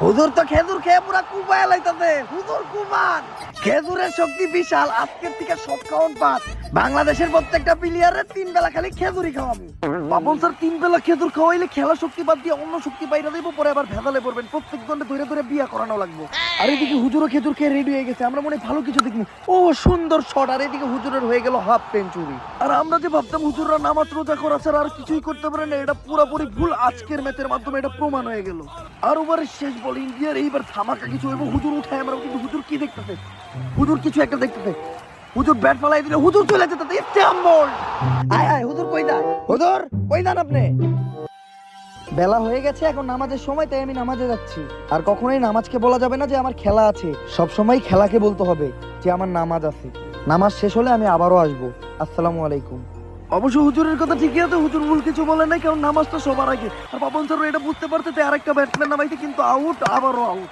হুজুর তো খেজুর খেয়ে পুরা কুবায় লাইতাছে। হুজুর কুমান, খেজুরের শক্তি বিশাল। আজকের থেকে সব খাওয়ান পাঁচ। বাংলাদেশের প্রত্যেকটা প্লেয়ারের 3 বেলা খালি খেজুরই খাওয়াবো। বাবন স্যার 3 বেলা খেজুর খাওয়াইলে খেলা শক্তি বাদ দিয়ে অন্য শক্তি বাইরে দেবো, পরে আবার ভেজালে পড়বেন। প্রত্যেক জনে ধরে ধরে বিয়া করানো লাগবে। আর এদিকে হুজুরও খেজুর খেয়ে রেডি হয়ে গেছে। আমরা মনে হয় ভালো কিছু দেখবো। ও সুন্দর শট। আর এদিকে হুজুরের হয়ে গেল হাফ সেঞ্চুরি। আর আমরা যে ভাবতাম হুজুররা নামাজ রোজা করা ছাড়া আর কিছুই করতে পারে না, এটা পুরোপুরি ভুল। আজকের ম্যাচের মাধ্যমে এটা প্রমাণ হয়ে গেল। আর ওভারের শেষ বল ইন্ডিয়ার এইবার ধামাকা কিছু হইব। হুজুর উঠায় আমরা, কিন্তু হুজুর কি দেখতেছে? হুজুর কিছু একটা দেখতেছে। হুজুর ব্যাট ফেলাই দিলে হুজুর চলে যেতে স্ট্যাম্প বল। আয় আয় হুজুর কই যান? হুজুর কই যান আপনি? বেলা হয়ে গেছে, এখন নামাজের সময়, তাই আমি নামাজে যাচ্ছি। আর কখনোই নামাজকে বলা যাবে না যে আমার খেলা আছে। সব সময় খেলাকে বলতে হবে যে আমার নামাজ আছে। নামাজ শেষ হলে আমি আবারও আসবো। আসসালামু আলাইকুম। অবশ্য হুজুরের কথা ঠিকই আছে, হুজুর ভুল কিছু বলে নাই, কারণ নামাজটা সবার আগে। আর পাপন স্যার এটা বুঝতে পারতে আরেকটা ব্যাটসম্যান নামাইতে, কিন্তু আউট, আবারও আউট।